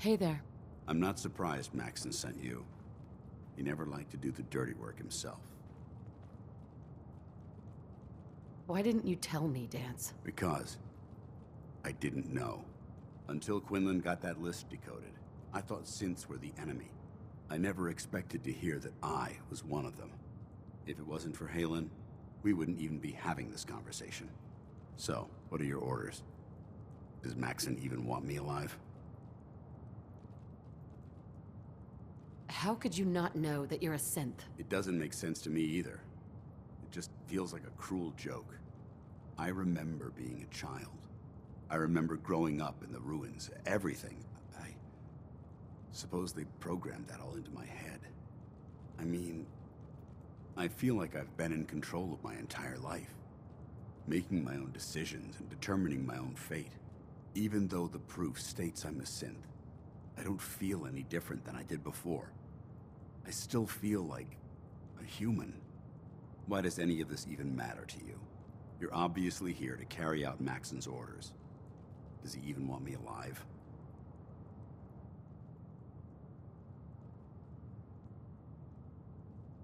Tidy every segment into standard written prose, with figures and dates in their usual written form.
Hey there. I'm not surprised Maxon sent you. He never liked to do the dirty work himself. Why didn't you tell me, Danse? Because I didn't know. Until Quinlan got that list decoded, I thought synths were the enemy. I never expected to hear that I was one of them. If it wasn't for Halen, we wouldn't even be having this conversation. So, what are your orders? Does Maxon even want me alive? How could you not know that you're a synth? It doesn't make sense to me either. It just feels like a cruel joke. I remember being a child. I remember growing up in the ruins, everything. I suppose they programmed that all into my head. I mean, I feel like I've been in control of my entire life, making my own decisions and determining my own fate. Even though the proof states I'm a synth, I don't feel any different than I did before. I still feel like a human. Why does any of this even matter to you? You're obviously here to carry out Maxon's orders. Does he even want me alive?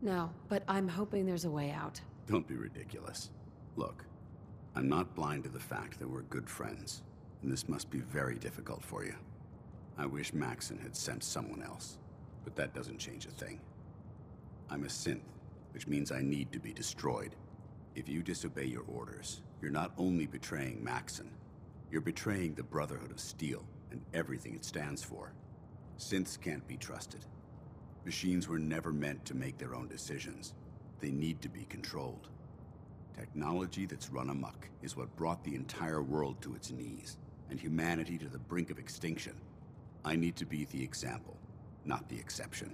No, but I'm hoping there's a way out. Don't be ridiculous. Look, I'm not blind to the fact that we're good friends, and this must be very difficult for you. I wish Maxon had sent someone else, but that doesn't change a thing. I'm a synth, which means I need to be destroyed. If you disobey your orders, you're not only betraying Maxon, you're betraying the Brotherhood of Steel and everything it stands for. Synths can't be trusted. Machines were never meant to make their own decisions. They need to be controlled. Technology that's run amok is what brought the entire world to its knees, and humanity to the brink of extinction. I need to be the example, not the exception.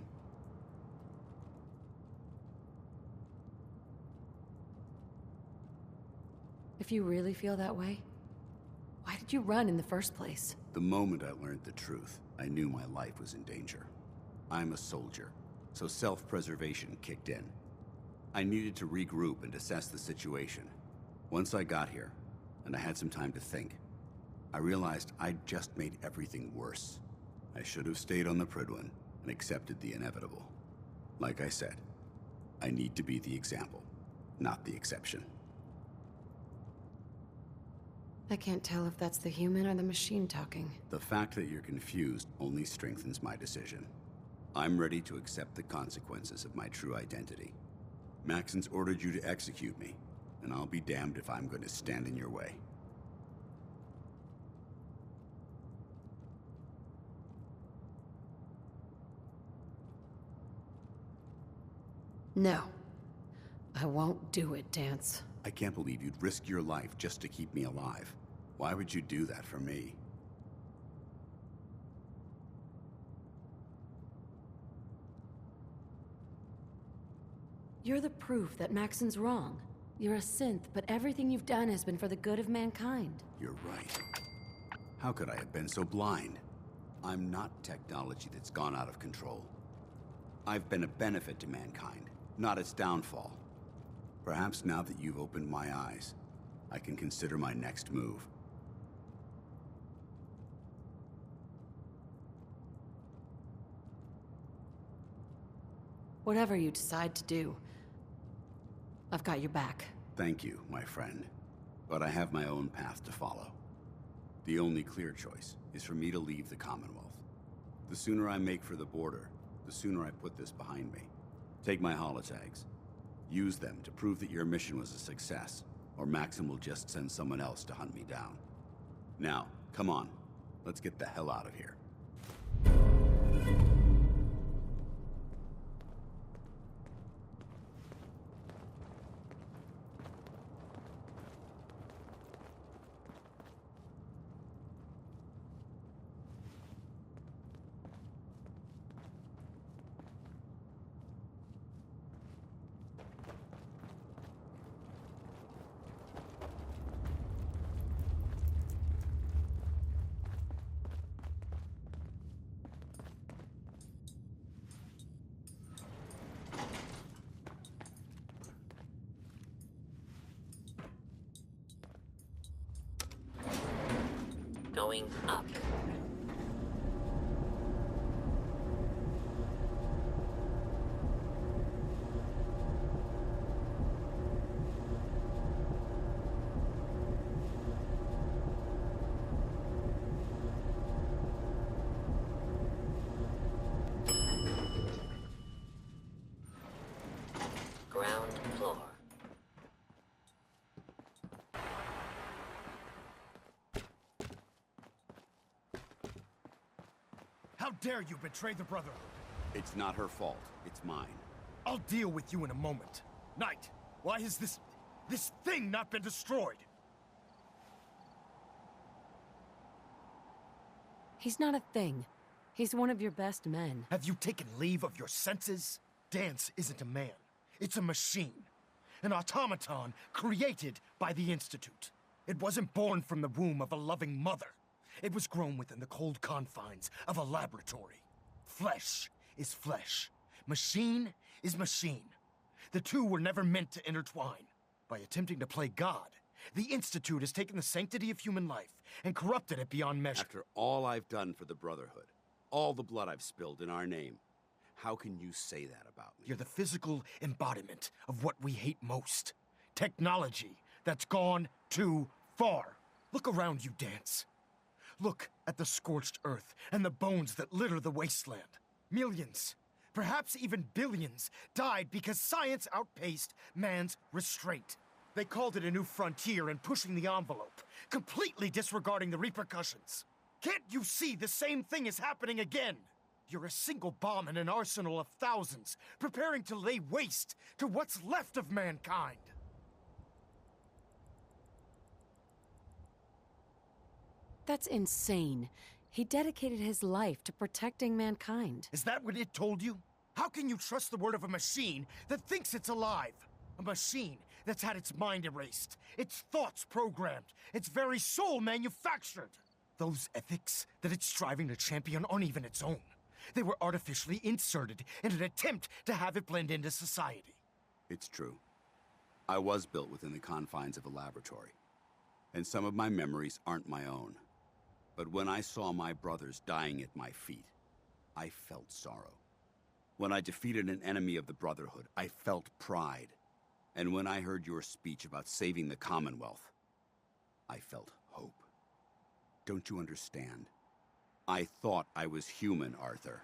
If you really feel that way, why did you run in the first place? The moment I learned the truth, I knew my life was in danger. I'm a soldier, so self-preservation kicked in. I needed to regroup and assess the situation. Once I got here, and I had some time to think, I realized I'd just made everything worse. I should have stayed on the Prydwen and accepted the inevitable. Like I said, I need to be the example, not the exception. I can't tell if that's the human or the machine talking. The fact that you're confused only strengthens my decision. I'm ready to accept the consequences of my true identity. Maxon's ordered you to execute me, and I'll be damned if I'm going to stand in your way. No. I won't do it, Danse. I can't believe you'd risk your life just to keep me alive. Why would you do that for me? You're the proof that Maxon's wrong. You're a synth, but everything you've done has been for the good of mankind. You're right. How could I have been so blind? I'm not technology that's gone out of control. I've been a benefit to mankind, not its downfall. Perhaps now that you've opened my eyes, I can consider my next move. Whatever you decide to do, I've got your back. Thank you, my friend. But I have my own path to follow. The only clear choice is for me to leave the Commonwealth. The sooner I make for the border, the sooner I put this behind me. Take my holotags. Use them to prove that your mission was a success, or Maxon will just send someone else to hunt me down. Now, come on. Let's get the hell out of here. Going up. How dare you betray the Brotherhood? It's not her fault. It's mine. I'll deal with you in a moment. Knight, why has this thing not been destroyed? He's not a thing. He's one of your best men. Have you taken leave of your senses? Danse isn't a man. It's a machine. An automaton created by the Institute. It wasn't born from the womb of a loving mother. It was grown within the cold confines of a laboratory. Flesh is flesh. Machine is machine. The two were never meant to intertwine. By attempting to play God, the Institute has taken the sanctity of human life and corrupted it beyond measure. After all I've done for the Brotherhood, all the blood I've spilled in our name, how can you say that about me? You're the physical embodiment of what we hate most. Technology that's gone too far. Look around you, Danse. Look at the scorched earth and the bones that litter the wasteland. Millions, perhaps even billions, died because science outpaced man's restraint. They called it a new frontier and pushing the envelope, completely disregarding the repercussions. Can't you see the same thing is happening again? You're a single bomb in an arsenal of thousands, preparing to lay waste to what's left of mankind. That's insane. He dedicated his life to protecting mankind. Is that what it told you? How can you trust the word of a machine that thinks it's alive? A machine that's had its mind erased, its thoughts programmed, its very soul manufactured. Those ethics that it's striving to champion aren't even its own. They were artificially inserted in an attempt to have it blend into society. It's true. I was built within the confines of a laboratory, and some of my memories aren't my own. But when I saw my brothers dying at my feet, I felt sorrow. When I defeated an enemy of the Brotherhood, I felt pride. And when I heard your speech about saving the Commonwealth, I felt hope. Don't you understand? I thought I was human, Arthur.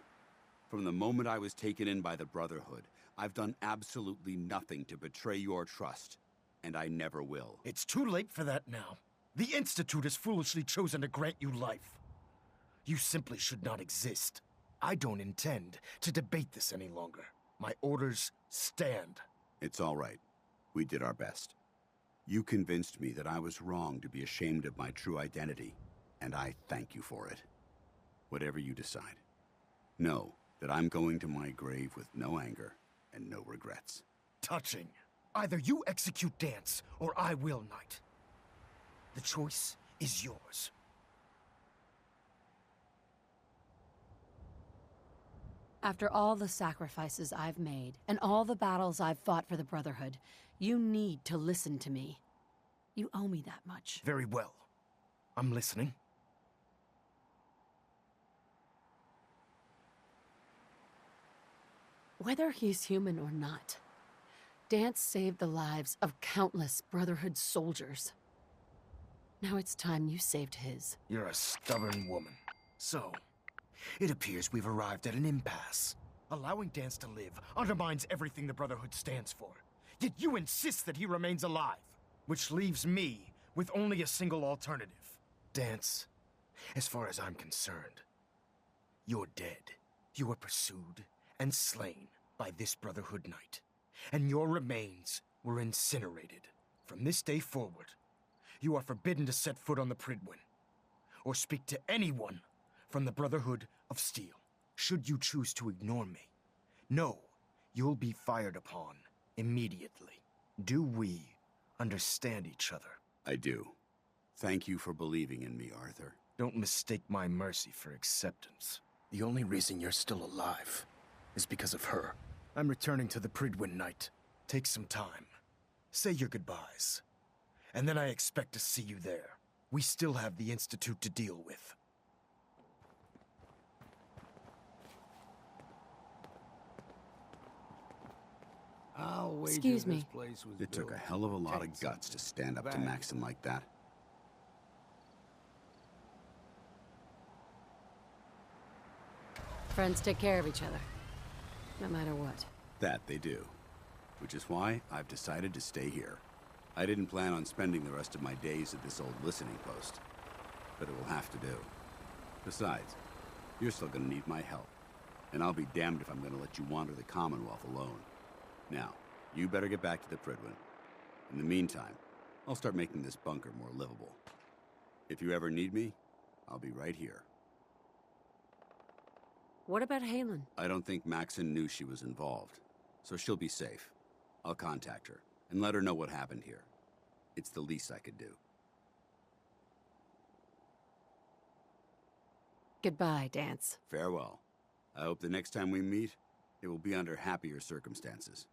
From the moment I was taken in by the Brotherhood, I've done absolutely nothing to betray your trust, and I never will. It's too late for that now. The Institute has foolishly chosen to grant you life. You simply should not exist. I don't intend to debate this any longer. My orders stand. It's all right. We did our best. You convinced me that I was wrong to be ashamed of my true identity, and I thank you for it. Whatever you decide, know that I'm going to my grave with no anger and no regrets. Touching. Either you execute Danse, or I will, Knight. The choice is yours. After all the sacrifices I've made, and all the battles I've fought for the Brotherhood, you need to listen to me. You owe me that much. Very well. I'm listening. Whether he's human or not, Danse saved the lives of countless Brotherhood soldiers. Now it's time you saved his. You're a stubborn woman. So, it appears we've arrived at an impasse. Allowing Danse to live undermines everything the Brotherhood stands for. Yet you insist that he remains alive, which leaves me with only a single alternative. Danse, as far as I'm concerned, you're dead. You were pursued and slain by this Brotherhood Knight, and your remains were incinerated. From this day forward, you are forbidden to set foot on the Pridwin, or speak to anyone from the Brotherhood of Steel. Should you choose to ignore me, know you'll be fired upon immediately. Do we understand each other? I do. Thank you for believing in me, Arthur. Don't mistake my mercy for acceptance. The only reason you're still alive is because of her. I'm returning to the Pridwin Knight. Take some time. Say your goodbyes. And then I expect to see you there. We still have the Institute to deal with. Excuse me. It took a hell of a lot of guts to stand up to Maxon like that. Friends take care of each other, no matter what. That they do. Which is why I've decided to stay here. I didn't plan on spending the rest of my days at this old listening post, but it will have to do. Besides, You're still gonna need my help. And I'll be damned if I'm gonna let you wander the Commonwealth alone. Now, you better get back to the Prydwen. In the meantime, I'll start making this bunker more livable. If you ever need me, I'll be right here. What about Halen? I don't think Maxon knew she was involved, so she'll be safe. I'll contact her and let her know what happened here. It's the least I could do. Goodbye, Danse. Farewell. I hope the next time we meet, it will be under happier circumstances.